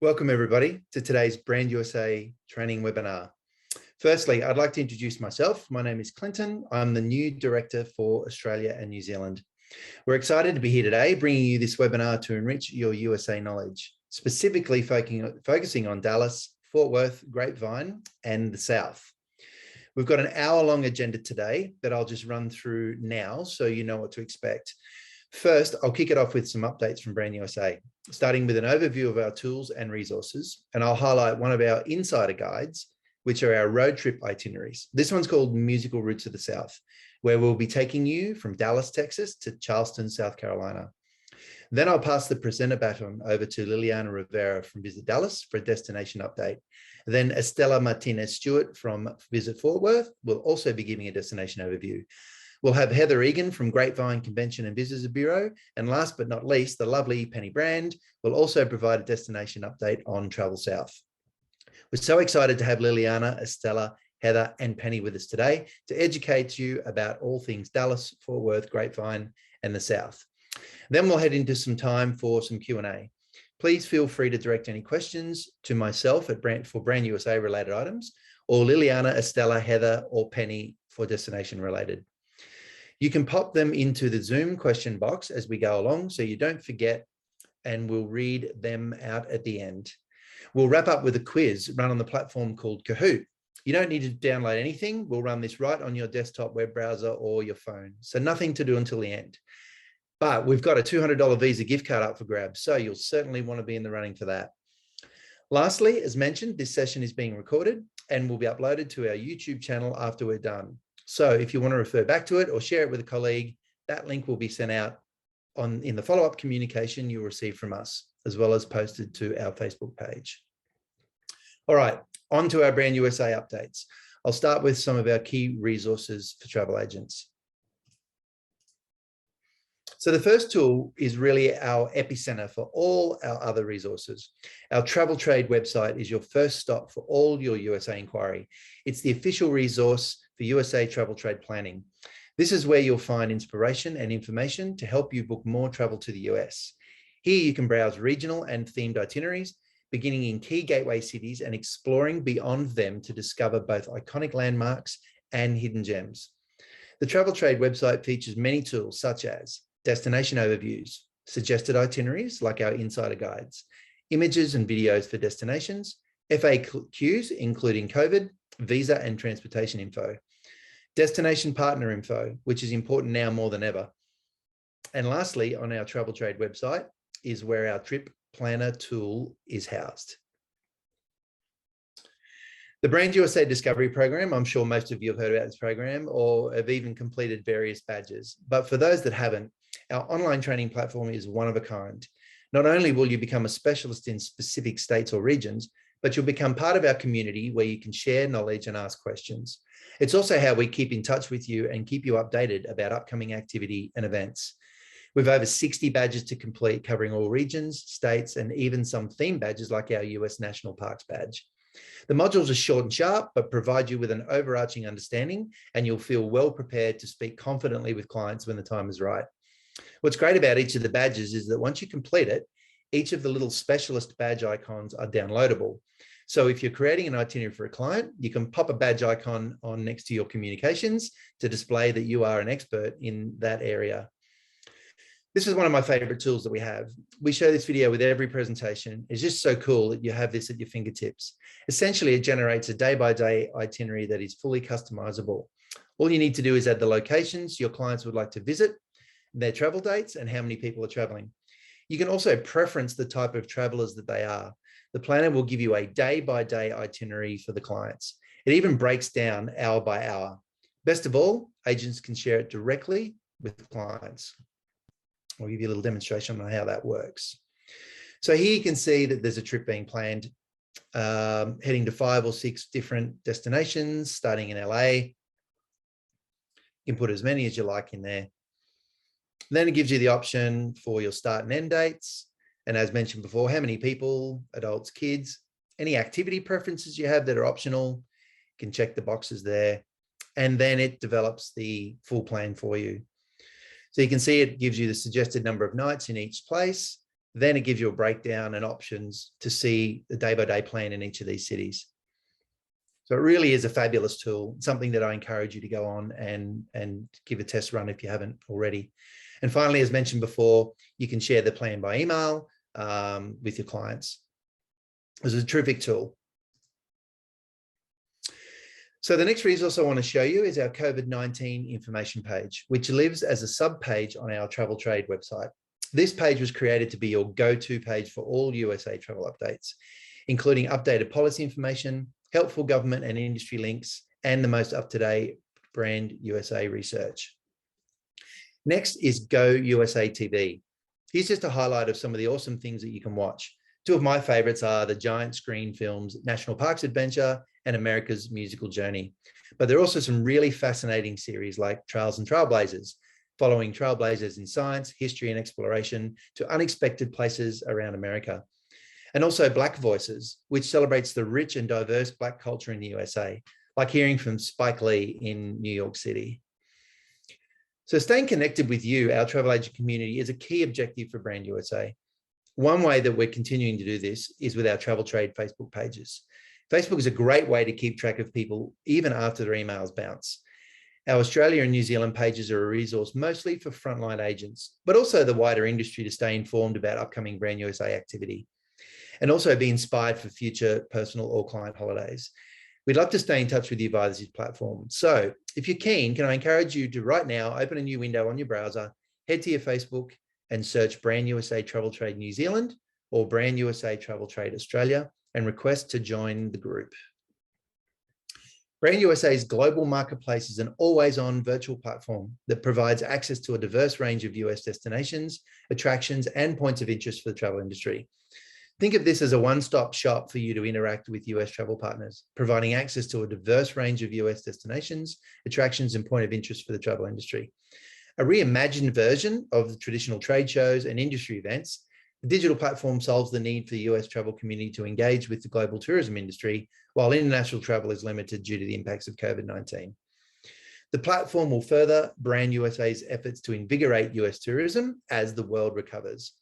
Welcome everybody to today's Brand USA training webinar. Firstly, I'd like to introduce myself. My name is Clinton. I'm the new director for Australia and New Zealand. We're excited to be here today, bringing you this webinar to enrich your USA knowledge, specifically focusing on Dallas, Fort Worth, Grapevine, and the South. We've got an hour-long agenda today that I'll just run through now so you know what to expect. First, I'll kick it off with some updates from Brand USA, starting with an overview of our tools and resources, and I'll highlight one of our insider guides, which are our road trip itineraries. This one's called Musical Routes of the South, where we'll be taking you from Dallas, Texas to Charleston, South Carolina. Then I'll pass the presenter baton over to Liliana Rivera from Visit Dallas for a destination update. Then Estella Martinez-Stewart from Visit Fort Worth will also be giving a destination overview. We'll have Heather Egan from Grapevine Convention and Visitors Bureau. And last but not least, the lovely Penny Brand will also provide a destination update on Travel South. We're so excited to have Liliana, Estella, Heather, and Penny with us today to educate you about all things Dallas, Fort Worth, Grapevine, and the South. Then we'll head into some time for some Q&A. Please feel free to direct any questions to myself for Brand USA related items, or Liliana, Estella, Heather, or Penny for destination related. You can pop them into the Zoom question box as we go along so you don't forget, and we'll read them out at the end. We'll wrap up with a quiz run on the platform called Kahoot. You don't need to download anything. We'll run this right on your desktop web browser or your phone. So nothing to do until the end. But we've got a $200 Visa gift card up for grabs, so you'll certainly want to be in the running for that. Lastly, as mentioned, this session is being recorded and will be uploaded to our YouTube channel after we're done. So if you want to refer back to it or share it with a colleague, that link will be sent out in the follow-up communication you'll receive from us, as well as posted to our Facebook page. All right, on to our Brand USA updates. I'll start with some of our key resources for travel agents. So the first tool is really our epicenter for all our other resources. Our travel trade website is your first stop for all your USA inquiry. It's the official resource for USA travel trade planning. This is where you'll find inspiration and information to help you book more travel to the US. Here you can browse regional and themed itineraries, beginning in key gateway cities and exploring beyond them to discover both iconic landmarks and hidden gems. The travel trade website features many tools such as destination overviews, suggested itineraries like our insider guides, images and videos for destinations, FAQs including COVID, visa and transportation info, destination partner info, which is important now more than ever. And lastly, on our travel trade website is where our trip planner tool is housed. The Brand USA Discovery Program, I'm sure most of you have heard about this program or have even completed various badges. But for those that haven't, our online training platform is one of a kind. Not only will you become a specialist in specific states or regions, but you'll become part of our community where you can share knowledge and ask questions. It's also how we keep in touch with you and keep you updated about upcoming activity and events. We've over 60 badges to complete, covering all regions, states, and even some theme badges like our US National Parks badge. The modules are short and sharp, but provide you with an overarching understanding, and you'll feel well prepared to speak confidently with clients when the time is right. What's great about each of the badges is that once you complete it, each of the little specialist badge icons are downloadable. So if you're creating an itinerary for a client, you can pop a badge icon on next to your communications to display that you are an expert in that area. This is one of my favorite tools that we have. We show this video with every presentation. It's just so cool that you have this at your fingertips. Essentially, it generates a day-by-day itinerary that is fully customizable. All you need to do is add the locations your clients would like to visit, their travel dates, and how many people are traveling. You can also preference the type of travelers that they are. The planner will give you a day-by-day itinerary for the clients. It even breaks down hour by hour. Best of all, agents can share it directly with clients. I'll give you a little demonstration on how that works. So here you can see that there's a trip being planned, heading to 5 or 6 different destinations, starting in LA. You can put as many as you like in there. Then it gives you the option for your start and end dates. And as mentioned before, how many people, adults, kids, any activity preferences you have that are optional, you can check the boxes there. And then it develops the full plan for you. So you can see it gives you the suggested number of nights in each place, Then it gives you a breakdown and options to see the day-by-day plan in each of these cities. So it really is a fabulous tool, something that I encourage you to go on and give a test run if you haven't already. And finally, as mentioned before, you can share the plan by email with your clients. It's a terrific tool. So the next resource I want to show you is our COVID-19 information page, which lives as a sub-page on our travel trade website. This page was created to be your go-to page for all USA travel updates, including updated policy information, helpful government and industry links, and the most up-to-date brand USA research. Next is Go USA TV. Here's just a highlight of some of the awesome things that you can watch. Two of my favorites are the giant screen films, National Parks Adventure and America's Musical Journey. But there are also some really fascinating series like Trails and Trailblazers, following trailblazers in science, history, and exploration to unexpected places around America. And also Black Voices, which celebrates the rich and diverse Black culture in the USA, like hearing from Spike Lee in New York City. So staying connected with you, our travel agent community, is a key objective for Brand USA. One way that we're continuing to do this is with our travel trade Facebook pages. Facebook is a great way to keep track of people even after their emails bounce. Our Australia and New Zealand pages are a resource mostly for frontline agents, but also the wider industry to stay informed about upcoming Brand USA activity and also be inspired for future personal or client holidays. We'd love to stay in touch with you via this platform. So if you're keen, can I encourage you to right now open a new window on your browser, head to your Facebook and search Brand USA Travel Trade New Zealand or Brand USA Travel Trade Australia and request to join the group. Brand USA's global marketplace is an always-on virtual platform that provides access to a diverse range of US destinations, attractions, and points of interest for the travel industry. Think of this as a one-stop shop for you to interact with US travel partners, providing access to a diverse range of US destinations, attractions, and point of interest for the travel industry. A reimagined version of the traditional trade shows and industry events, the digital platform solves the need for the US travel community to engage with the global tourism industry, while international travel is limited due to the impacts of COVID-19. The platform will further Brand USA's efforts to invigorate US tourism as the world recovers.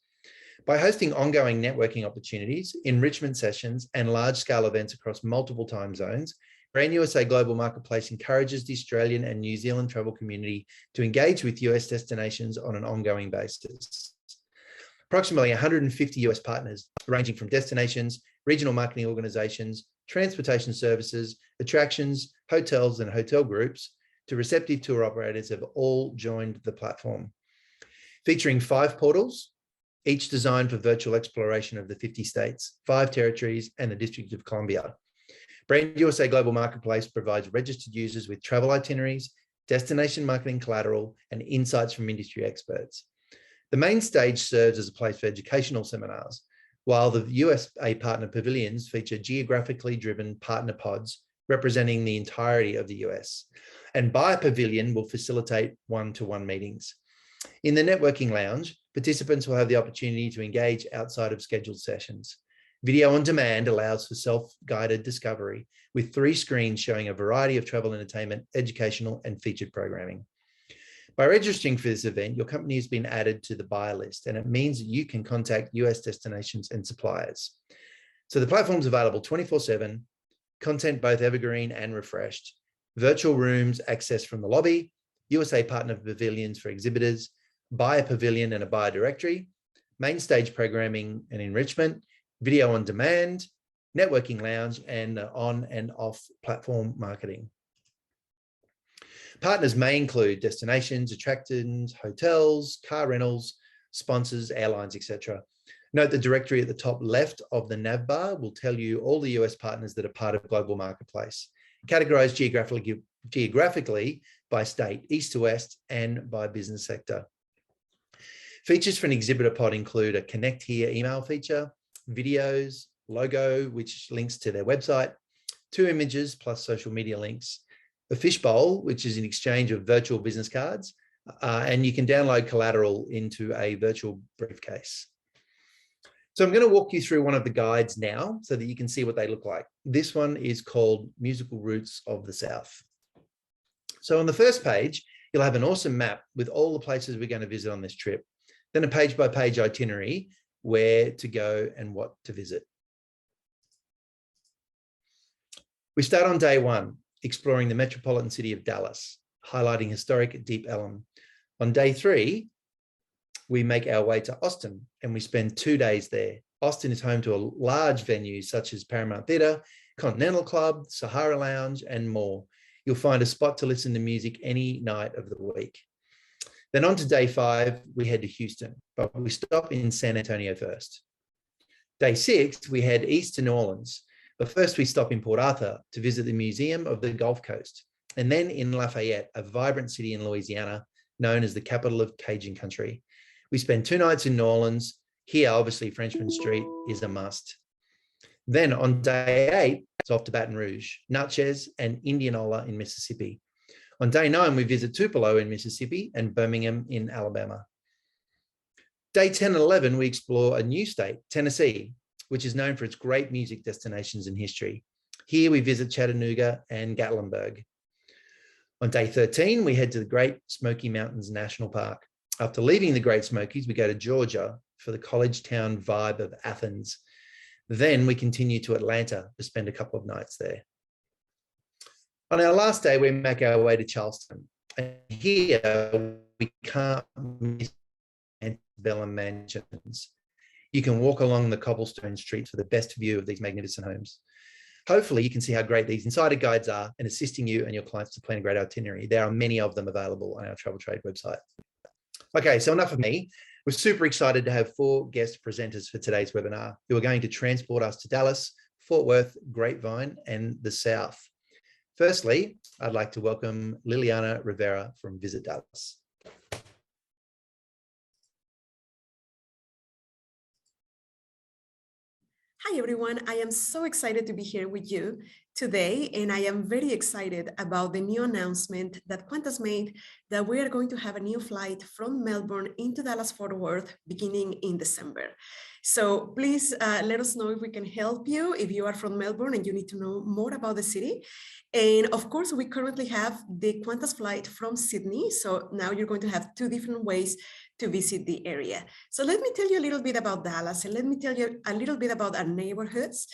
By hosting ongoing networking opportunities, enrichment sessions, and large-scale events across multiple time zones, Brand USA Global Marketplace encourages the Australian and New Zealand travel community to engage with US destinations on an ongoing basis. Approximately 150 US partners, ranging from destinations, regional marketing organizations, transportation services, attractions, hotels, and hotel groups, to receptive tour operators, have all joined the platform. Featuring 5 portals, each designed for virtual exploration of the 50 states, 5 territories, and the District of Columbia. Brand USA Global Marketplace provides registered users with travel itineraries, destination marketing collateral, and insights from industry experts. The main stage serves as a place for educational seminars, while the USA partner pavilions feature geographically driven partner pods representing the entirety of the US. And by pavilion will facilitate one-to-one meetings. In the networking lounge, participants will have the opportunity to engage outside of scheduled sessions. Video on demand allows for self-guided discovery with 3 screens showing a variety of travel, entertainment, educational, and featured programming. By registering for this event, your company has been added to the buyer list, and it means that you can contact US destinations and suppliers. So the platform's available 24/7, content both evergreen and refreshed, virtual rooms accessed from the lobby, USA partner pavilions for exhibitors, buyer pavilion and a buyer directory, main stage programming and enrichment, video on demand, networking lounge, and on and off platform marketing. Partners may include destinations, attractions, hotels, car rentals, sponsors, airlines, etc. Note the directory at the top left of the nav bar will tell you all the US partners that are part of Global Marketplace, categorized geographically by state, east to west, and by business sector. Features for an exhibitor pod include a Connect Here email feature, videos, logo, which links to their website, 2 images plus social media links, a fishbowl, which is an exchange of virtual business cards, and you can download collateral into a virtual briefcase. So I'm going to walk you through one of the guides now so that you can see what they look like. This one is called Musical Roots of the South. So on the first page, you'll have an awesome map with all the places we're going to visit on this trip, then a page-by-page itinerary where to go and what to visit. We start on day one, exploring the metropolitan city of Dallas, highlighting historic Deep Ellum. On day three, we make our way to Austin and we spend 2 days there. Austin is home to a large venues such as Paramount Theatre, Continental Club, Sahara Lounge, and more. You'll find a spot to listen to music any night of the week. Then on to day 5, we head to Houston, but we stop in San Antonio first. Day 6, we head east to New Orleans, but first we stop in Port Arthur to visit the Museum of the Gulf Coast, and then in Lafayette, a vibrant city in Louisiana, known as the capital of Cajun country. We spend 2 nights in New Orleans. Here, obviously, Frenchman Street is a must. Then on day 8, it's off to Baton Rouge, Natchez, and Indianola in Mississippi. On day 9, we visit Tupelo in Mississippi and Birmingham in Alabama. Day 10 and 11, we explore a new state, Tennessee, which is known for its great music destinations and history. Here we visit Chattanooga and Gatlinburg. On day 13, we head to the Great Smoky Mountains National Park. After leaving the Great Smokies, we go to Georgia for the college town vibe of Athens. Then we continue to Atlanta to spend a couple of nights there. On our last day, we make our way to Charleston. And here we can't miss antebellum mansions. You can walk along the cobblestone streets for the best view of these magnificent homes. Hopefully you can see how great these insider guides are in assisting you and your clients to plan a great itinerary. There are many of them available on our Travel Trade website. Okay, so enough of me. We're super excited to have 4 guest presenters for today's webinar who are going to transport us to Dallas, Fort Worth, Grapevine, and the South. Firstly, I'd like to welcome Liliana Rivera from Visit Dallas. Hi, everyone. I am so excited to be here with you today, and I am very excited about the new announcement that Qantas made that we are going to have a new flight from Melbourne into Dallas-Fort Worth beginning in December. So please let us know if we can help you if you are from Melbourne and you need to know more about the city. And of course, we currently have the Qantas flight from Sydney. So now you're going to have 2 different ways to visit the area. So let me tell you a little bit about Dallas, and let me tell you a little bit about our neighborhoods.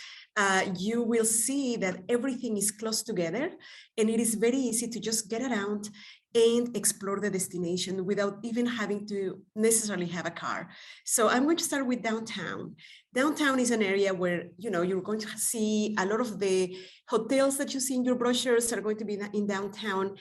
You will see that everything is close together, and it is very easy to just get around and explore the destination without even having to necessarily have a car. So I'm going to start with downtown. Downtown is an area where, you know, you're going to see a lot of the hotels that you see in your brochures are going to be in downtown.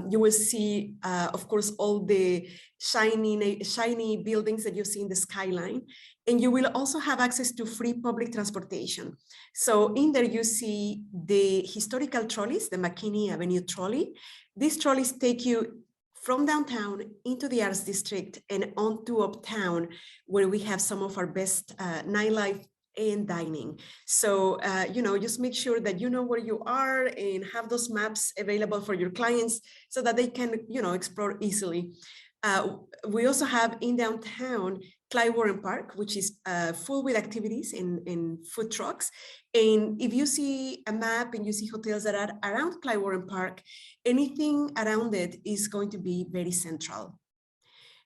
You will see, of course, all the shiny buildings that you see in the skyline. And you will also have access to free public transportation. So in there, you see the historical trolleys, the McKinney Avenue trolley. These trolleys take you from downtown into the Arts District and onto Uptown, where we have some of our best nightlife and dining. So, you know, just make sure that you know where you are and have those maps available for your clients so that they can, you know, explore easily. We also have in downtown Clive Warren Park, which is full with activities and food trucks. And if you see a map and you see hotels that are around Clive Warren Park, anything around it is going to be very central.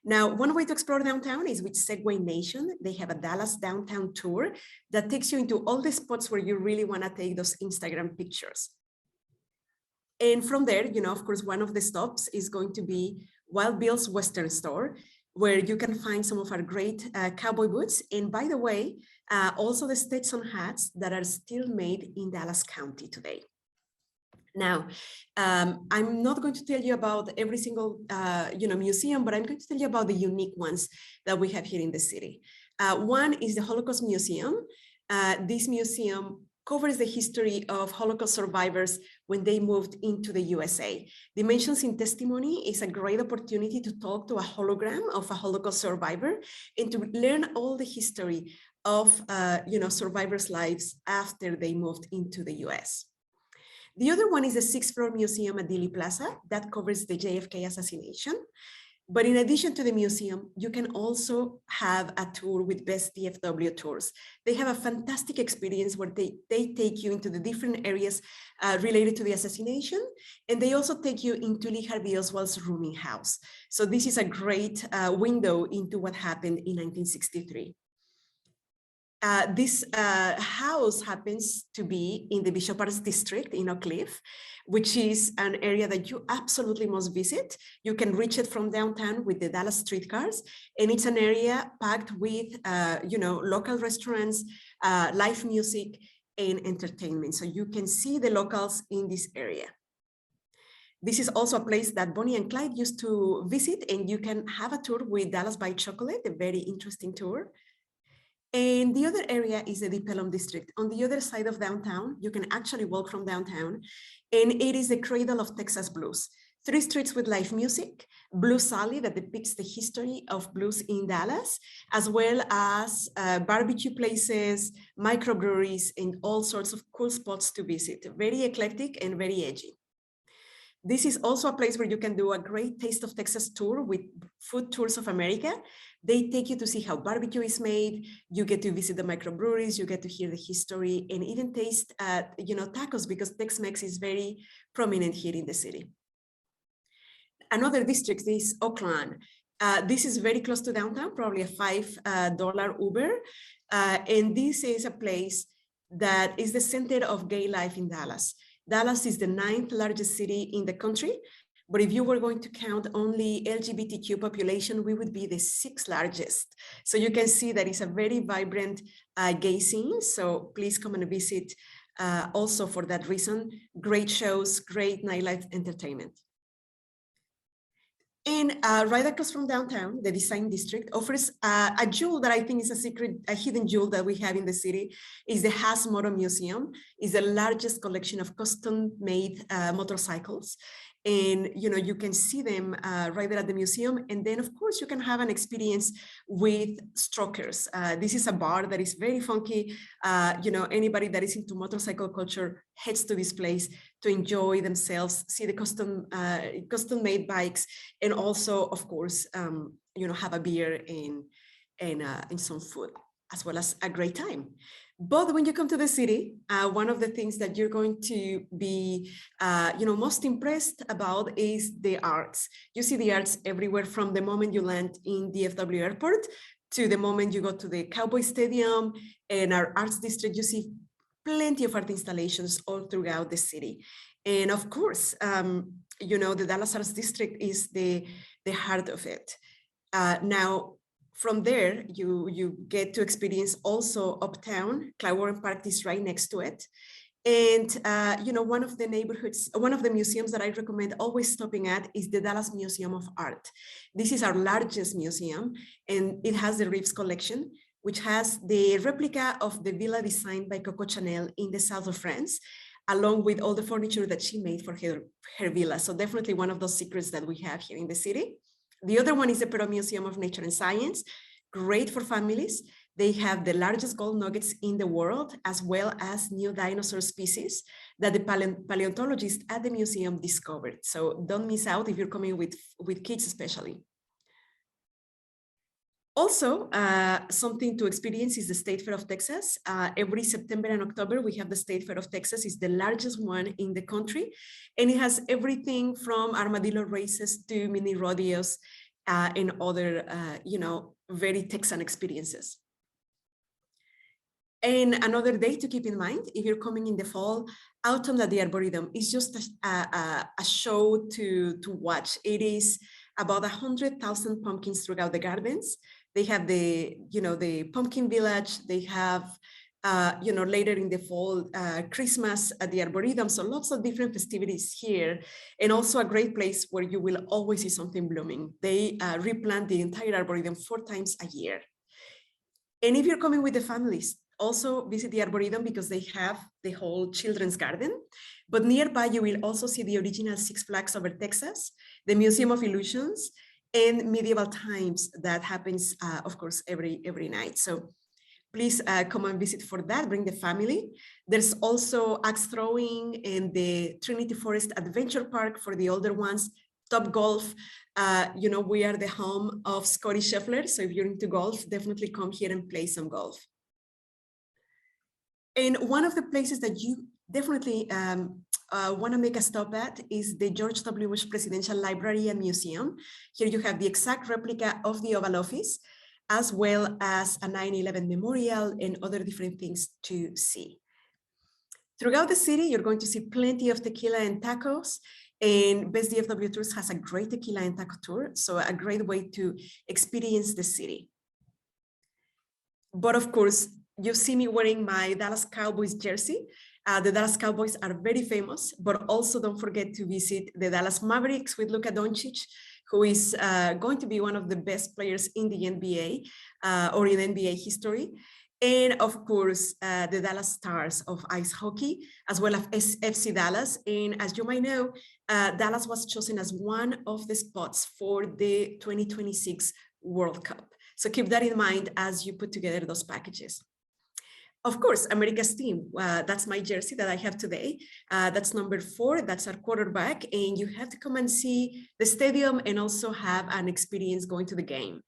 Now, one way to explore downtown is with Segway Nation. They have a Dallas downtown tour that takes you into all the spots where you really want to take those Instagram pictures. And from there, you know, of course, one of the stops is going to be Wild Bill's Western Store, where you can find some of our great cowboy boots. And by the way, also the Stetson hats that are still made in Dallas County today. Now, I'm not going to tell you about every single museum, but I'm going to tell you about the unique ones that we have here in the city. One is the Holocaust Museum. This museum covers the history of Holocaust survivors when they moved into the USA. Dimensions in Testimony is a great opportunity to talk to a hologram of a Holocaust survivor and to learn all the history of survivors' lives after they moved into the US. The other one is the 6th floor museum at Dealey Plaza that covers the JFK assassination. But in addition to the museum, you can also have a tour with Best DFW Tours. They have a fantastic experience where they take you into the different areas related to the assassination, and they also take you into Lee Harvey Oswald's rooming house. So this is a great window into what happened in 1963. This house happens to be in the Bishop Arts District in Oak Cliff, which is an area that you absolutely must visit. You can reach it from downtown with the Dallas streetcars, and it's an area packed with, local restaurants, live music, and entertainment. So you can see the locals in this area. This is also a place that Bonnie and Clyde used to visit, and you can have a tour with Dallas by Chocolate, a very interesting tour. And the other area is the Deep Ellum District. On the other side of downtown, you can actually walk from downtown, and it is the cradle of Texas blues. 3 streets with live music, Blues Alley that depicts the history of blues in Dallas, as well as barbecue places, microbreweries, and all sorts of cool spots to visit. Very eclectic and very edgy. This is also a place where you can do a great Taste of Texas tour with Food Tours of America. They take you to see how barbecue is made. You get to visit the microbreweries. You get to hear the history and even taste, tacos, because Tex-Mex is very prominent here in the city. Another district is Oakland. This is very close to downtown, probably a $5 Uber. And this is a place that is the center of gay life in Dallas. Dallas is the 9th largest city in the country, but if you were going to count only LGBTQ population, we would be the 6th largest. So you can see that it's a very vibrant gay scene. So please come and visit also for that reason. Great shows, great nightlife entertainment. And right across from downtown, the Design District offers a jewel that I think is a hidden jewel that we have in the city, is the Moto Museum. It's the largest collection of custom-made motorcycles. And you can see them right there at the museum. And then, of course, you can have an experience with strokers. This is a bar that is very funky. Anybody that is into motorcycle culture heads to this place to enjoy themselves, see the custom-made bikes, and also, of course, have a beer and some food, as well as a great time. But when you come to the city, one of the things that you're going to be, most impressed about is the arts. You see the arts everywhere from the moment you land in DFW Airport to the moment you go to the Cowboy Stadium and our arts district. You see plenty of art installations all throughout the city. And of course, the Dallas Arts District is the heart of it. Now, from there, you get to experience also Uptown. Clyde Park is right next to it. And, one of the museums that I recommend always stopping at is the Dallas Museum of Art. This is our largest museum, and it has the Reeves collection, which has the replica of the villa designed by Coco Chanel in the south of France, along with all the furniture that she made for her villa. So definitely one of those secrets that we have here in the city. The other one is the Pyro Museum of Nature and Science, great for families. They have the largest gold nuggets in the world, as well as new dinosaur species that the paleontologists at the museum discovered. So don't miss out if you're coming with kids especially. Also, something to experience is the State Fair of Texas. Every September and October, we have the State Fair of Texas. It's the largest one in the country. And it has everything from armadillo races to mini rodeos and other, very Texan experiences. And another day to keep in mind, if you're coming in the fall, Autumn at the Arboretum is just a show to watch. It is about 100,000 pumpkins throughout the gardens. They have the pumpkin village. They have, later in the fall, Christmas at the Arboretum. So lots of different festivities here, and also a great place where you will always see something blooming. They replant the entire Arboretum 4 times a year. And if you're coming with the families, also visit the Arboretum because they have the whole children's garden. But nearby, you will also see the original Six Flags Over Texas, the Museum of Illusions, and Medieval Times that happens, of course, every night. So please come and visit for that, bring the family. There's also axe throwing and the Trinity Forest Adventure Park for the older ones, Top Golf. We are the home of Scotty Scheffler. So if you're into golf, definitely come here and play some golf. And one of the places that you definitely want to make a stop at is the George W. Bush Presidential Library and Museum. Here you have the exact replica of the Oval Office. as well as a 9/11 memorial and other different things to see. Throughout the city, you're going to see plenty of tequila and tacos, and Best DFW Tours has a great tequila and taco tour, so a great way to experience the city. But of course, you see me wearing my Dallas Cowboys jersey. The Dallas Cowboys are very famous, but also don't forget to visit the Dallas Mavericks with Luka Doncic, who is going to be one of the best players in the NBA or in NBA history. And of course, the Dallas Stars of ice hockey, as well as FC Dallas. And as you might know, Dallas was chosen as one of the spots for the 2026 World Cup. So keep that in mind as you put together those packages. Of course, America's team, that's my jersey that I have today. That's number 4, that's our quarterback. And you have to come and see the stadium and also have an experience going to the game.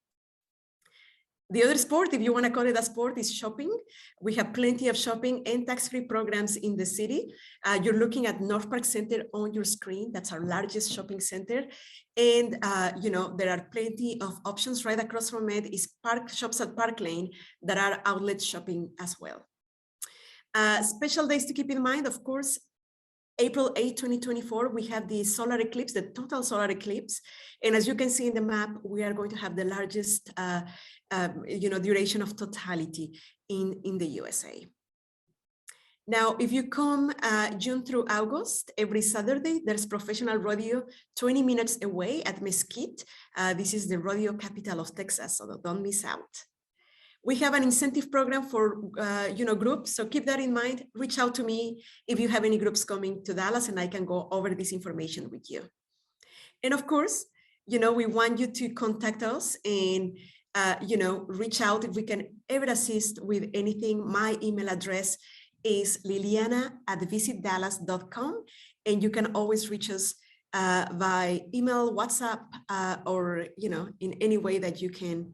The other sport, if you want to call it a sport, is shopping. We have plenty of shopping and tax-free programs in the city. You're looking at North Park Center on your screen. That's our largest shopping center. And, you know, there are plenty of options right across from it is shops at Park Lane that are outlet shopping as well. Special days to keep in mind, of course, April 8, 2024, we have the solar eclipse, the total solar eclipse. And as you can see in the map, we are going to have the largest duration of totality in the USA. Now, if you come June through August, every Saturday, there's professional rodeo 20 minutes away at Mesquite. This is the rodeo capital of Texas, so don't miss out. We have an incentive program for groups, so keep that in mind. Reach out to me if you have any groups coming to Dallas, and I can go over this information with you. And of course, you know, we want you to contact us and reach out if we can ever assist with anything. My email address is liliana@visitdallas.com, and you can always reach us by email, WhatsApp, or in any way that you can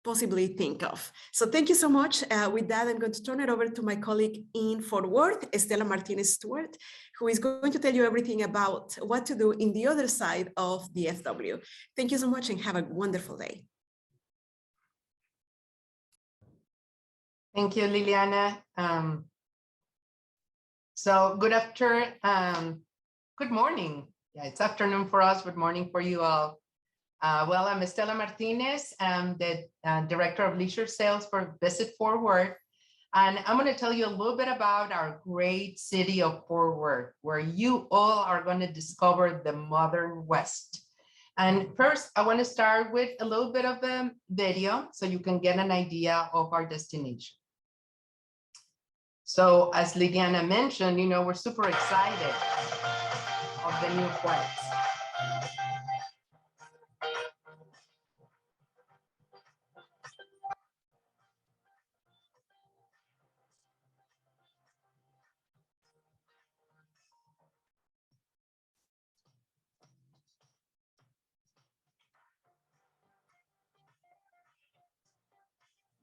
possibly think of. So thank you so much. With that, I'm going to turn it over to my colleague in Fort Worth, Estela Martinez-Stewart, who is going to tell you everything about what to do in the other side of the FW. Thank you so much and have a wonderful day. Thank you, Liliana. So good morning. Yeah, it's afternoon for us. Good morning for you all. Well, I'm Estela Martinez. I'm the Director of Leisure Sales for Visit Fort Worth. And I'm going to tell you a little bit about our great city of Fort Worth, where you all are going to discover the modern West. And first, I want to start with a little bit of a video so you can get an idea of our destination. So as Liliana mentioned, we're super excited of the new Quest.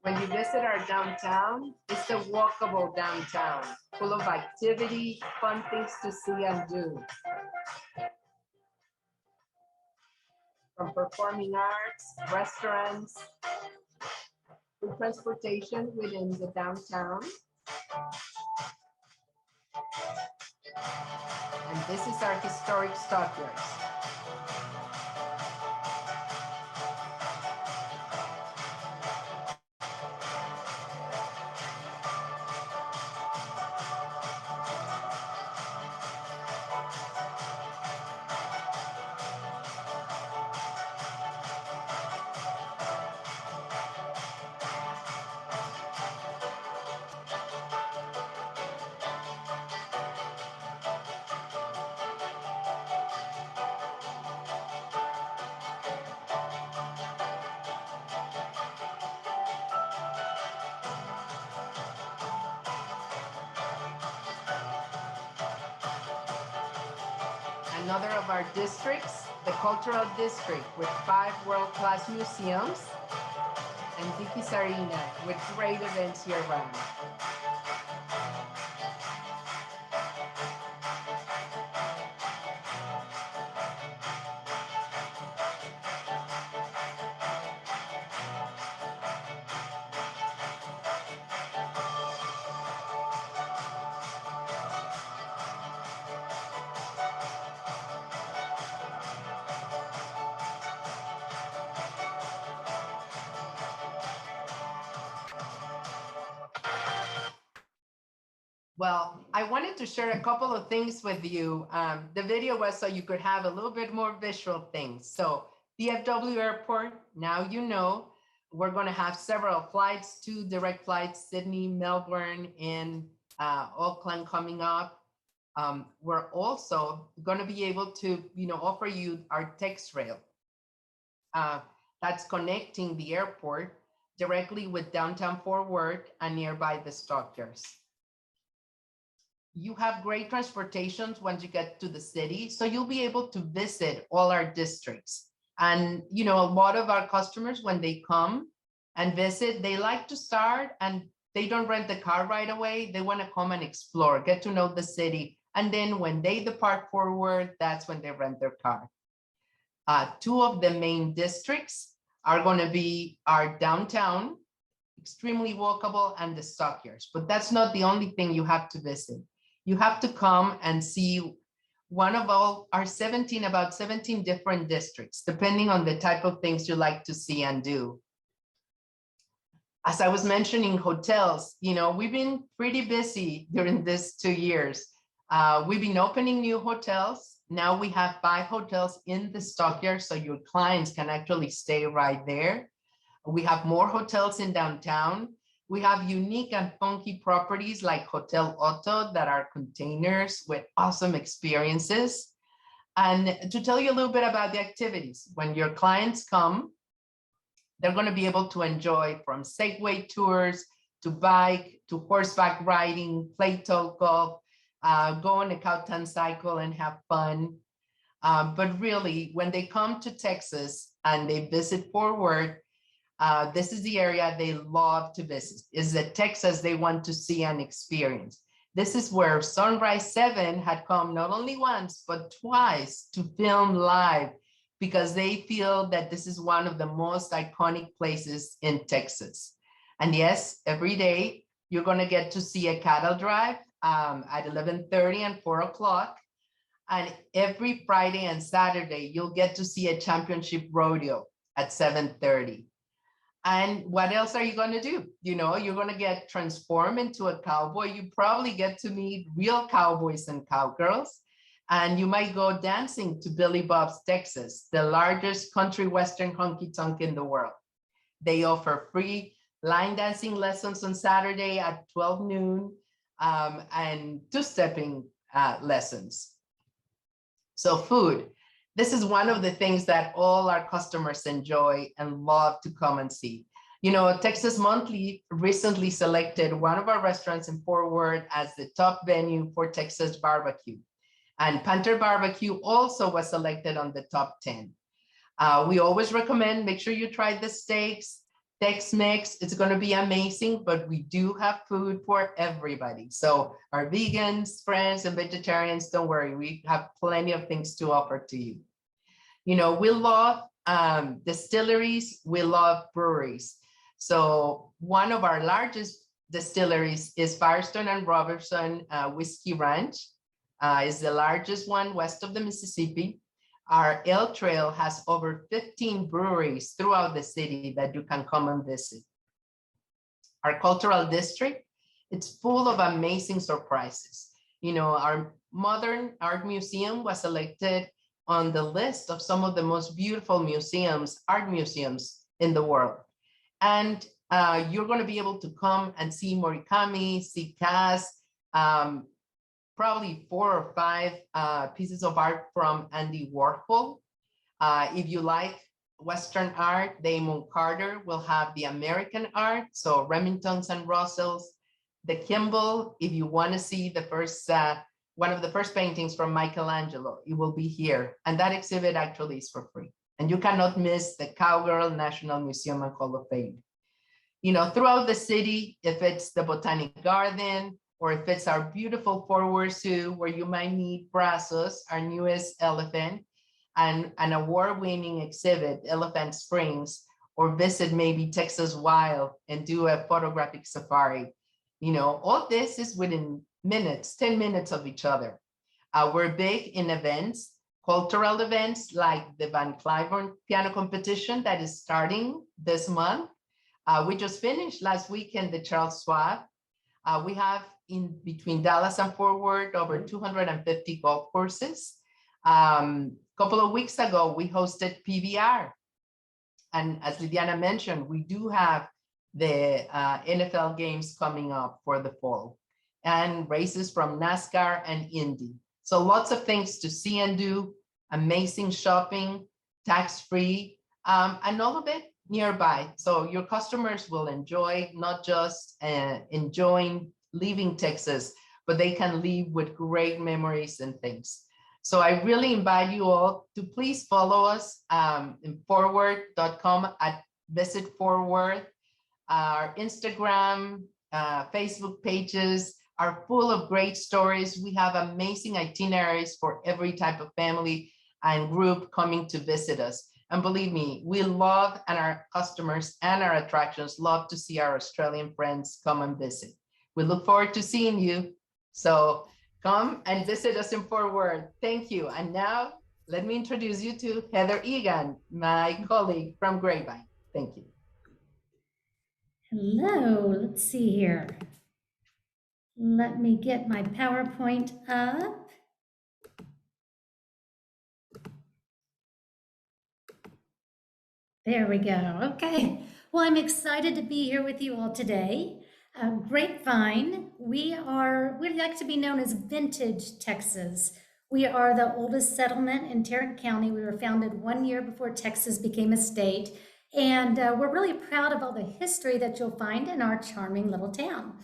When you visit our downtown, it's a walkable downtown, full of activity, fun things to see and do. From performing arts, restaurants, to transportation within the downtown. And this is our historic stockyards. Another of our districts, the Cultural District, with 5 world-class museums, and Dickey's Arena, with great events year-round. Well, I wanted to share a couple of things with you. The video was so you could have a little bit more visual things. So DFW Airport, now you know, we're going to have several flights, 2 direct flights, Sydney, Melbourne, and Oakland coming up. We're also going to be able to, offer you our Tex Rail. That's connecting the airport directly with downtown Fort Worth and nearby the stockyards. You have great transportations once you get to the city, so you'll be able to visit all our districts. And a lot of our customers, when they come and visit, they like to start and they don't rent the car right away. They want to come and explore, get to know the city. And then when they depart forward, that's when they rent their car. 2 of the main districts are going to be our downtown, extremely walkable, and the stockyards. But that's not the only thing you have to visit. You have to come and see one of all our about 17 different districts, depending on the type of things you like to see and do. As I was mentioning hotels, we've been pretty busy during this 2 years. We've been opening new hotels. Now we have 5 hotels in the stockyard, so your clients can actually stay right there. We have more hotels in downtown. We have unique and funky properties like Hotel Otto that are containers with awesome experiences. And to tell you a little bit about the activities, when your clients come, they're going to be able to enjoy from Segway tours to bike to horseback riding, play toe golf, go on a Cowtown cycle and have fun. But really, when they come to Texas and they visit Fort Worth, this is the area they love to visit. Is the Texas they want to see and experience. This is where Sunrise 7 had come not only once, but twice to film live because they feel that this is one of the most iconic places in Texas. And yes, every day you're going to get to see a cattle drive at 11:30 and 4 o'clock. And every Friday and Saturday, you'll get to see a championship rodeo at 7:30. And what else are you going to do? You're going to get transformed into a cowboy. You probably get to meet real cowboys and cowgirls. And you might go dancing to Billy Bob's Texas, the largest country western honky-tonk in the world. They offer free line dancing lessons on Saturday at 12 noon and two-stepping lessons. So food. This is one of the things that all our customers enjoy and love to come and see. Texas Monthly recently selected one of our restaurants in Fort Worth as the top venue for Texas barbecue. And Panther Barbecue also was selected on the top 10. We always recommend, make sure you try the steaks, Tex-Mex. It's going to be amazing, but we do have food for everybody. So our vegans, friends, and vegetarians, don't worry. We have plenty of things to offer to you. We love distilleries. We love breweries. So one of our largest distilleries is Firestone and Robertson Whiskey Ranch. Is the largest one west of the Mississippi. Our L Trail has over 15 breweries throughout the city that you can come and visit. Our cultural district, it's full of amazing surprises. Our Modern Art Museum was selected on the list of some of the most beautiful art museums in the world. And you're going to be able to come and see Murakami, see Cass, probably 4 or 5 pieces of art from Andy Warhol. If you like Western art, Damon Carter will have the American art, so Remingtons and Russells. The Kimball, if you want to see the first, one of the first paintings from Michelangelo, it will be here. And that exhibit actually is for free. And you cannot miss the Cowgirl National Museum and Hall of Fame. Throughout the city, if it's the Botanic Garden, or if it's our beautiful Fort Worth Zoo, where you might meet Brazos, our newest elephant, and an award-winning exhibit, Elephant Springs, or visit maybe Texas Wild and do a photographic safari. All this is within minutes, 10 minutes of each other. We're big in events, cultural events like the Van Cliburn Piano Competition that is starting this month. We just finished last weekend the Charles Schwab. We have in between Dallas and Fort Worth over 250 golf courses. Couple of weeks ago, we hosted PBR. And as Liliana mentioned, we do have the NFL games coming up for the fall and races from NASCAR and Indy. So lots of things to see and do, amazing shopping, tax-free, and all of it nearby. So your customers will enjoy not just enjoying leaving Texas, but they can leave with great memories and things. So I really invite you all to please follow us in forward.com at Visit Forward. Our Instagram, Facebook pages are full of great stories. We have amazing itineraries for every type of family and group coming to visit us. And believe me, we love, and our customers and our attractions love to see our Australian friends come and visit. We look forward to seeing you. So come and visit us in Fort Worth. Thank you. And now let me introduce you to Heather Egan, my colleague from Grapevine. Thank you. Hello, let's see here. Let me get my PowerPoint up. There we go. Okay. Well, I'm excited to be here with you all today. Grapevine, we like to be known as Vintage Texas. We are the oldest settlement in Tarrant County. We were founded 1 year before Texas became a state. And we're really proud of all the history that you'll find in our charming little town.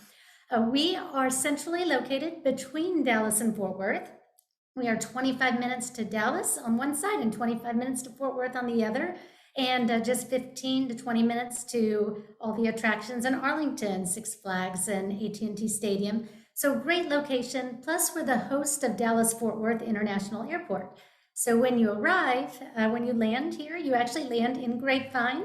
We are centrally located between Dallas and Fort Worth. We are 25 minutes to Dallas on one side and 25 minutes to Fort Worth on the other, and just 15 to 20 minutes to all the attractions in Arlington, Six Flags and AT&T Stadium. So great location, plus we're the host of Dallas-Fort Worth International Airport. So when you arrive, when you land here, you actually land in Grapevine.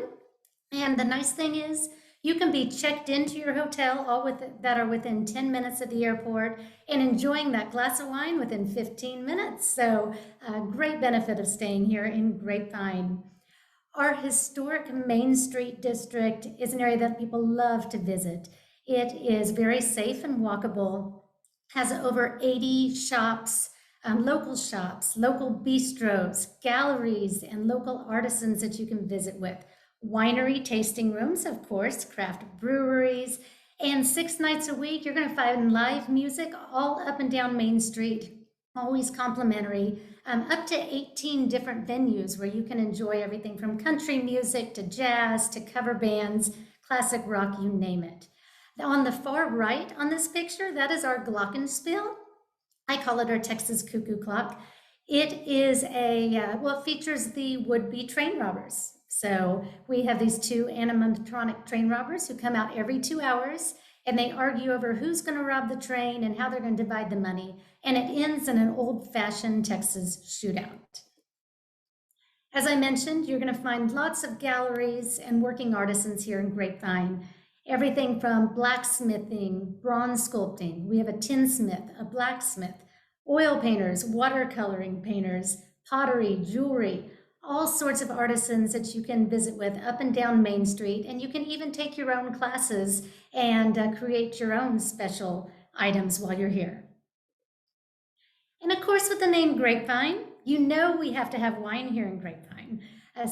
And the nice thing is you can be checked into your hotel that are within 10 minutes of the airport and enjoying that glass of wine within 15 minutes. So great benefit of staying here in Grapevine. Our historic Main Street district is an area that people love to visit. It is very safe and walkable, has over 80 shops, local bistros, galleries, and local artisans that you can visit with. Winery tasting rooms, of course, craft breweries, and 6 nights a week, you're going to find live music all up and down Main Street, always complimentary, up to 18 different venues where you can enjoy everything from country music to jazz to cover bands, classic rock, you name it. On the far right on this picture, that is our glockenspiel. I call it our Texas cuckoo clock. It is it features the would-be train robbers. So we have these 2 animatronic train robbers who come out every 2 hours, and they argue over who's going to rob the train and how they're going to divide the money. And it ends in an old-fashioned Texas shootout. As I mentioned, you're going to find lots of galleries and working artisans here in Grapevine. Everything from blacksmithing, bronze sculpting. We have a tinsmith, a blacksmith, oil painters, watercoloring painters, pottery, jewelry, all sorts of artisans that you can visit with up and down Main Street. And you can even take your own classes and create your own special items while you're here. And of course, with the name Grapevine, you know we have to have wine here in Grapevine.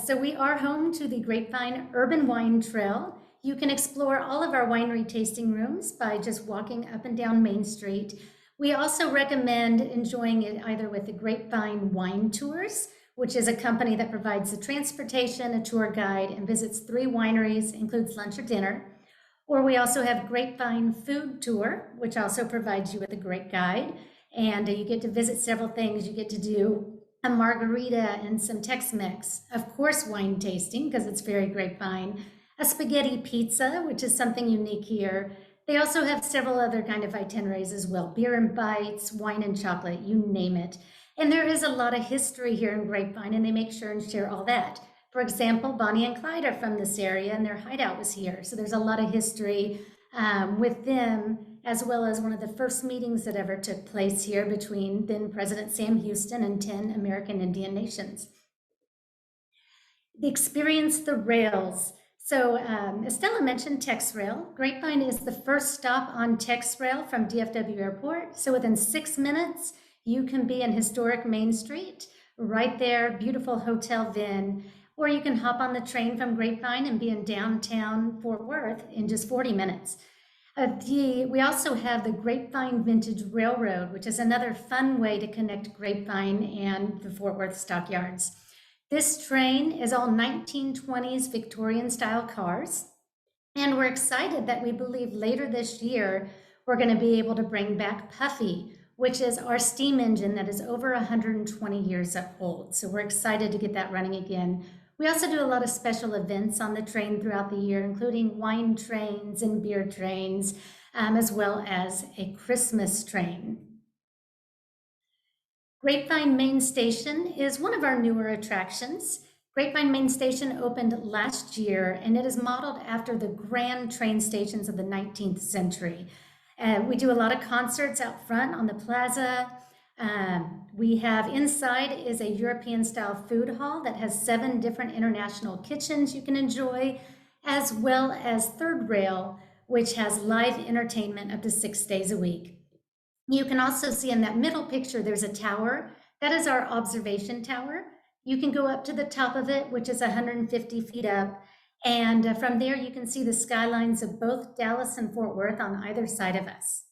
So we are home to the Grapevine Urban Wine Trail. You can explore all of our winery tasting rooms by just walking up and down Main Street. We also recommend enjoying it either with the Grapevine Wine Tours, which is a company that provides the transportation, a tour guide, and visits 3 wineries, includes lunch or dinner. Or we also have Grapevine Food Tour, which also provides you with a great guide. And you get to visit several things. You get to do a margarita and some Tex-Mex. Of course, wine tasting, because it's very Grapevine. A spaghetti pizza, which is something unique here. They also have several other kind of itineraries as well. Beer and bites, wine and chocolate, you name it. And there is a lot of history here in Grapevine, and they make sure and share all that. For example, Bonnie and Clyde are from this area, and their hideout was here. So there's a lot of history with them, as well as one of the first meetings that ever took place here between then President Sam Houston and 10 American Indian nations. Experience the rails. So Estella mentioned Tex Rail. Grapevine is the first stop on Tex Rail from DFW Airport. So within 6 minutes, you can be in historic Main Street, right there, beautiful Hotel Vin, or you can hop on the train from Grapevine and be in downtown Fort Worth in just 40 minutes. We also have the Grapevine Vintage Railroad, which is another fun way to connect Grapevine and the Fort Worth stockyards. This train is all 1920s Victorian style cars. And we're excited that we believe later this year, we're going to be able to bring back Puffy, which is our steam engine that is over 120 years old. So we're excited to get that running again. We also do a lot of special events on the train throughout the year, including wine trains and beer trains, as well as a Christmas train. Grapevine Main Station is one of our newer attractions. Grapevine Main Station opened last year, and it is modeled after the grand train stations of the 19th century. We do a lot of concerts out front on the plaza. We have inside is a European style food hall that has 7 different international kitchens you can enjoy, as well as Third Rail, which has live entertainment up to 6 days a week. You can also see in that middle picture, there's a tower. That is our observation tower. You can go up to the top of it, which is 150 feet up. And from there, you can see the skylines of both Dallas and Fort Worth on either side of us.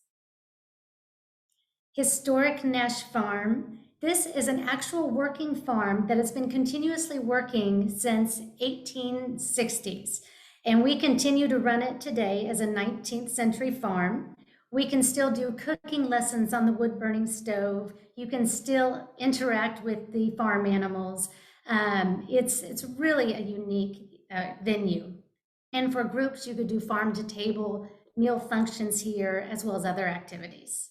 Historic Nash Farm. This is an actual working farm that has been continuously working since 1860s. And we continue to run it today as a 19th century farm. We can still do cooking lessons on the wood burning stove. You can still interact with the farm animals. It's really a unique venue. And for groups, you could do farm to table meal functions here, as well as other activities.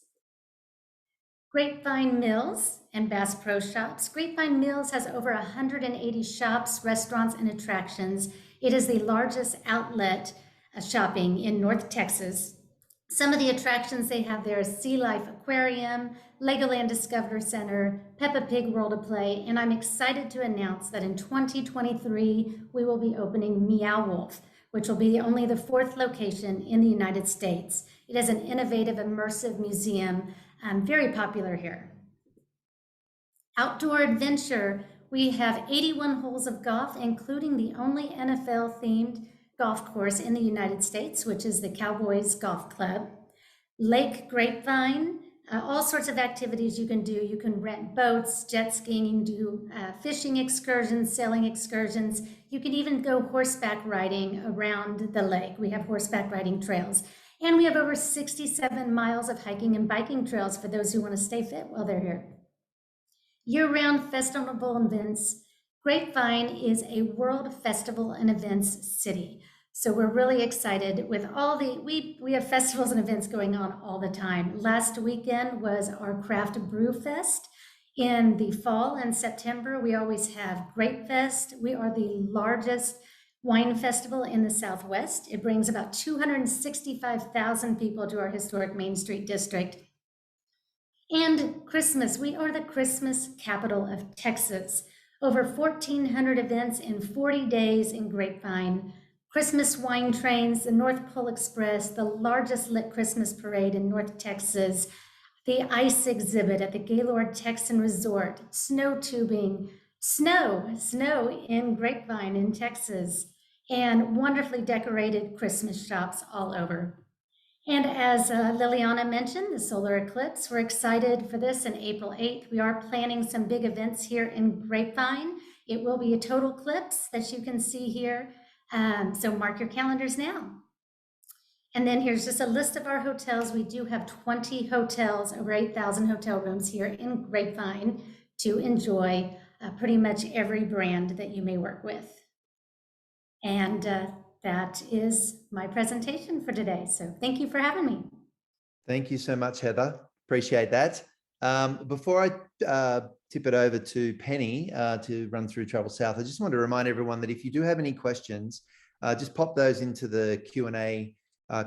Grapevine Mills and Bass Pro Shops. Grapevine Mills has over 180 shops, restaurants, and attractions. It is the largest outlet shopping in North Texas. Some of the attractions they have there is Sea Life Aquarium, Legoland Discovery Center, Peppa Pig World of Play, and I'm excited to announce that in 2023, we will be opening Meow Wolf, which will be only the 4th location in the United States. It is an innovative, immersive museum, very popular here. Outdoor Adventure, we have 81 holes of golf, including the only NFL-themed golf course in the United States, which is the Cowboys Golf Club. Lake Grapevine, all sorts of activities you can do. You can rent boats, jet skiing, you can do fishing excursions, sailing excursions. You can even go horseback riding around the lake. We have horseback riding trails. And we have over 67 miles of hiking and biking trails for those who want to stay fit while they're here. Year-round festival events. Grapevine is a world festival and events city. So we're really excited with all we have festivals and events going on all the time. Last weekend was our Craft Brew Fest. In the fall and September, we always have Grape Fest. We are the largest wine festival in the Southwest. It brings about 265,000 people to our historic Main Street district. And Christmas, we are the Christmas capital of Texas. Over 1,400 events in 40 days in Grapevine. Christmas wine trains, the North Pole Express, the largest lit Christmas parade in North Texas, the ice exhibit at the Gaylord Texan Resort, snow tubing, snow in Grapevine in Texas, and wonderfully decorated Christmas shops all over. And as Liliana mentioned, the solar eclipse, we're excited for this on April 8th. We are planning some big events here in Grapevine. It will be a total eclipse that you can see here. So mark your calendars now. And then here's just a list of our hotels. We do have 20 hotels, over 8,000 hotel rooms here in Grapevine to enjoy pretty much every brand that you may work with. And that is my presentation for today. So thank you for having me. Thank you so much, Heather. Appreciate that. Before I tip it over to Penny to run through Travel South, I just want to remind everyone that if you do have any questions, just pop those into the Q&A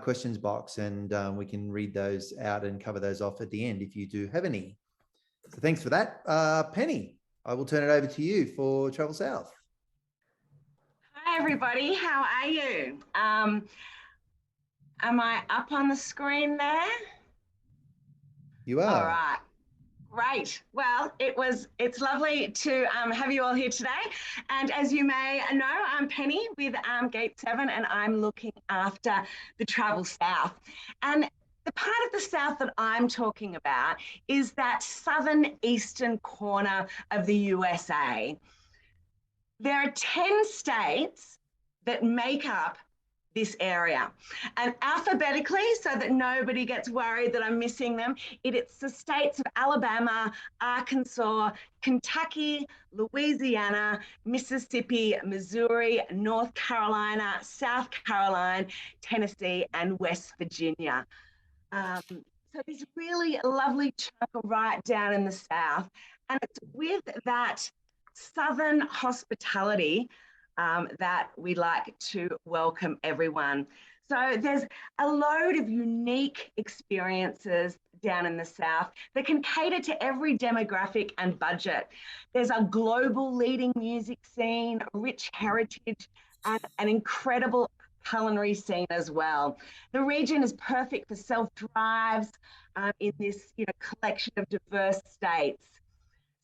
questions box, and we can read those out and cover those off at the end if you do have any. So thanks for that. Penny, I will turn it over to you for Travel South. Hi, everybody. How are you? Am I up on the screen there? You are. All right. Great. Well, it's lovely to have you all here today. And as you may know, I'm Penny with Gate 7, and I'm looking after the Travel South. And the part of the South that I'm talking about is that southern eastern corner of the USA. There are 10 states that make up this area, and alphabetically, so that nobody gets worried that I'm missing them, it's the states of Alabama, Arkansas, Kentucky, Louisiana, Mississippi, Missouri, North Carolina, South Carolina, Tennessee, and West Virginia. So this really lovely chunk right down in the South, and it's with that Southern hospitality that we like to welcome everyone. So there's a load of unique experiences down in the South that can cater to every demographic and budget. There's a global leading music scene, rich heritage, and an incredible culinary scene as well. The region is perfect for self-drives in this collection of diverse states.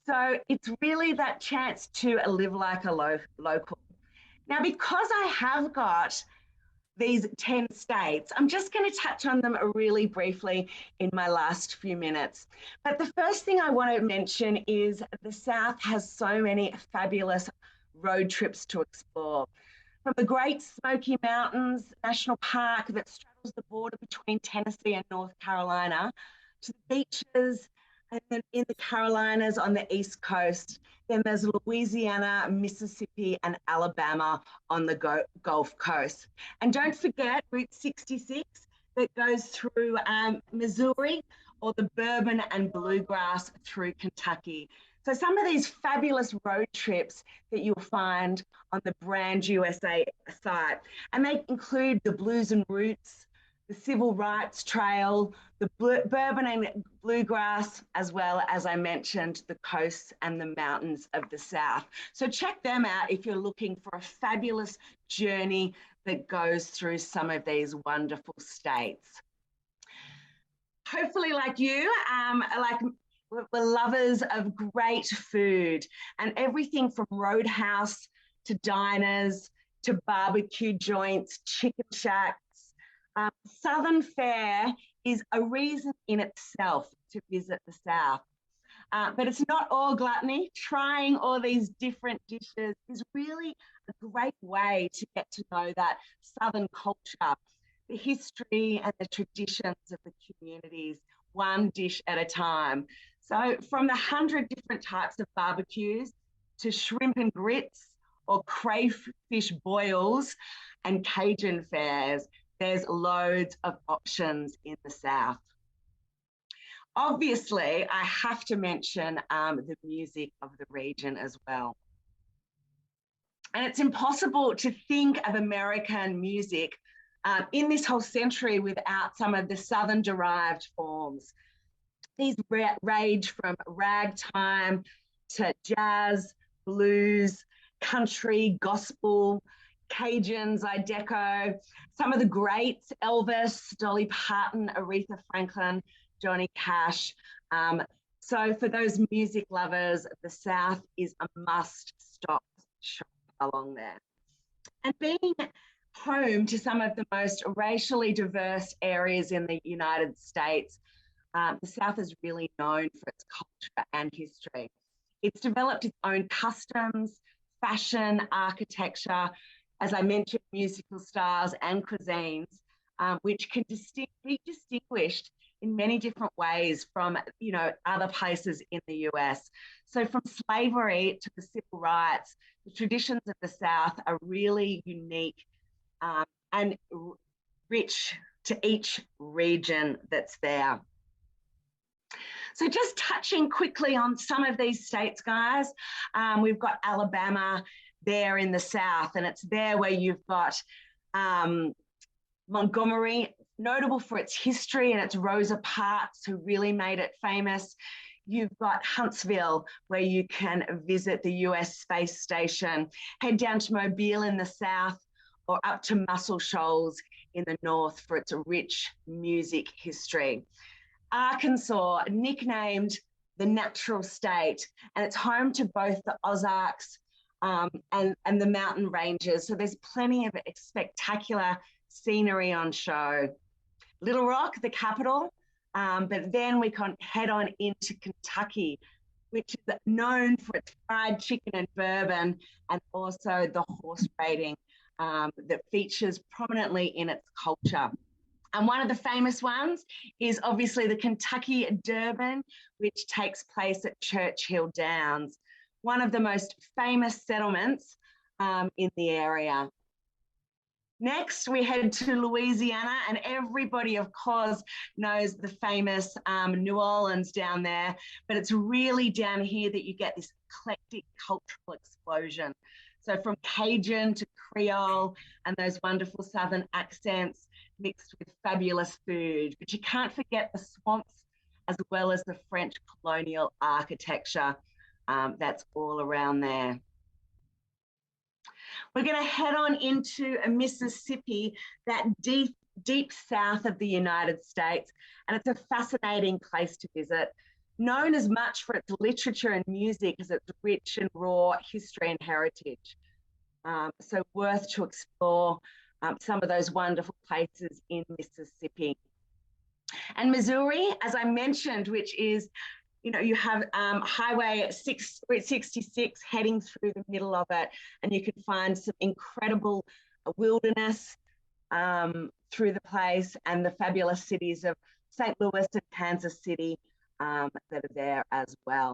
So it's really that chance to live like a local. Now, because I have got these 10 states, I'm just going to touch on them really briefly in my last few minutes. But the first thing I want to mention is the South has so many fabulous road trips to explore. From the Great Smoky Mountains National Park that straddles the border between Tennessee and North Carolina, to the beaches and then in the Carolinas on the East Coast. Then there's Louisiana, Mississippi, and Alabama on the Gulf Coast. And don't forget Route 66 that goes through Missouri, or the Bourbon and Bluegrass through Kentucky. So some of these fabulous road trips that you'll find on the Brand USA site. And they include the Blues and Roots, the Civil Rights Trail, the Bourbon and Bluegrass, as well as I mentioned, the coasts and the mountains of the South. So check them out if you're looking for a fabulous journey that goes through some of these wonderful states. Hopefully like you, we're lovers of great food, and everything from roadhouse to diners to barbecue joints, chicken shacks. Southern fare is a reason in itself to visit the South. But it's not all gluttony. Trying all these different dishes is really a great way to get to know that Southern culture, the history and the traditions of the communities, one dish at a time. So from the 100 different types of barbecues to shrimp and grits or crayfish boils and Cajun fares, there's loads of options in the South. Obviously, I have to mention the music of the region as well. And it's impossible to think of American music in this whole century without some of the Southern derived forms. These range from ragtime to jazz, blues, country, gospel, Cajun, Zydeco, some of the greats, Elvis, Dolly Parton, Aretha Franklin, Johnny Cash. So for those music lovers, the South is a must-stop shop along there. And being home to some of the most racially diverse areas in the United States, the South is really known for its culture and history. It's developed its own customs, fashion, architecture, as I mentioned, musical styles and cuisines, which can be distinguished in many different ways from, other places in the US. So from slavery to the civil rights, the traditions of the South are really unique and rich to each region that's there. So just touching quickly on some of these states, guys, we've got Alabama there in the South, and it's there where you've got Montgomery, notable for its history and its Rosa Parks, who really made it famous. You've got Huntsville, where you can visit the US Space Station, head down to Mobile in the south, or up to Muscle Shoals in the north for its rich music history. Arkansas, nicknamed the Natural State, and it's home to both the Ozarks and the mountain ranges. So there's plenty of spectacular scenery on show. Little Rock, the capital, but then we can head on into Kentucky, which is known for its fried chicken and bourbon, and also the horse racing that features prominently in its culture. And one of the famous ones is obviously the Kentucky Derby, which takes place at Churchill Downs, one of the most famous settlements in the area. Next, we head to Louisiana, and everybody, of course, knows the famous New Orleans down there, but it's really down here that you get this eclectic cultural explosion. So from Cajun to Creole and those wonderful Southern accents mixed with fabulous food, but you can't forget the swamps as well as the French colonial architecture that's all around there. We're going to head on into Mississippi, that deep south of the United States, and it's a fascinating place to visit, known as much for its literature and music as its rich and raw history and heritage. So worth to explore some of those wonderful places in Mississippi. And Missouri, as I mentioned, which is, you know, you have Highway 66 heading through the middle of it, and you can find some incredible wilderness through the place, and the fabulous cities of St. Louis and Kansas City that are there as well.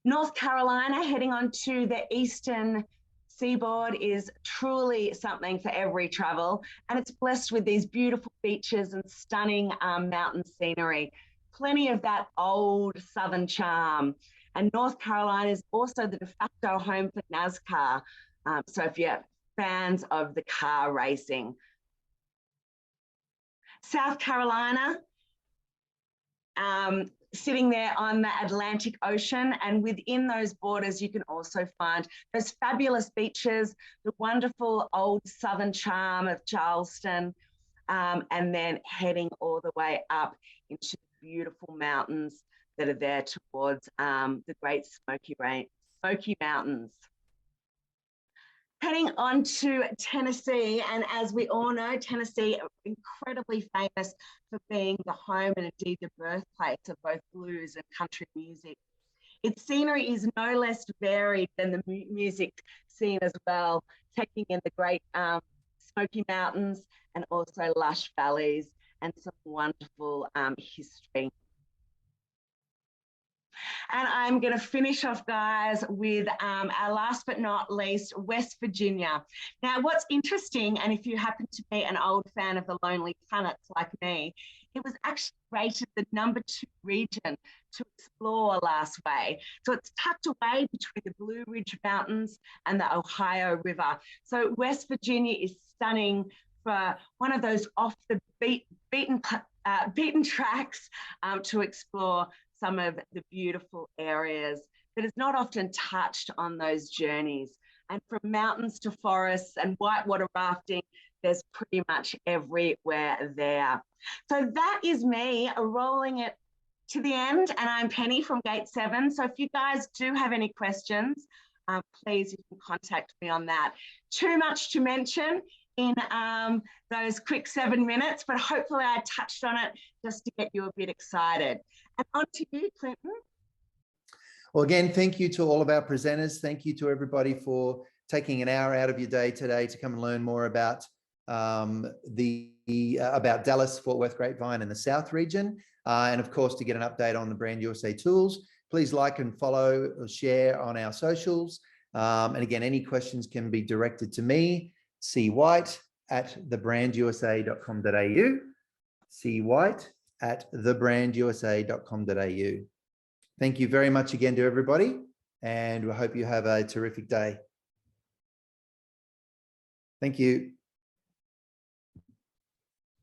North Carolina, heading on to the eastern seaboard, is truly something for every travel, and it's blessed with these beautiful beaches and stunning mountain scenery. Plenty of that old Southern charm. And North Carolina is also the de facto home for NASCAR. So if you're fans of the car racing. South Carolina, sitting there on the Atlantic Ocean, and within those borders, you can also find those fabulous beaches, the wonderful old Southern charm of Charleston, and then heading all the way up into beautiful mountains that are there towards the Great Smoky Mountains. Heading on to Tennessee, and as we all know, Tennessee incredibly famous for being the home and indeed the birthplace of both blues and country music. Its scenery is no less varied than the music scene as well, taking in the great Smoky Mountains and also lush valleys and some wonderful history. And I'm going to finish off, guys, with our last but not least, West Virginia. Now, what's interesting, and if you happen to be an old fan of the Lonely Planets like me, it was actually rated the #2 region to explore last May. So it's tucked away between the Blue Ridge Mountains and the Ohio River. So West Virginia is stunning for one of those off the beaten tracks to explore some of the beautiful areas that is not often touched on those journeys. And from mountains to forests and whitewater rafting, there's pretty much everywhere there. So that is me rolling it to the end, and I'm Penny from Gate 7. So if you guys do have any questions, please, you can contact me on that. Too much to mention in those quick 7 minutes, but hopefully I touched on it just to get you a bit excited. And on to you, Clinton. Well, again, thank you to all of our presenters. Thank you to everybody for taking an hour out of your day today to come and learn more about about Dallas, Fort Worth, Grapevine and the South region. And of course, to get an update on the Brand USA tools, please like and follow or share on our socials. And again, any questions can be directed to me, cwhite@thebrandusa.com.au, cwhite@thebrandusa.com.au. Thank you very much again to everybody, and we hope you have a terrific day. Thank you.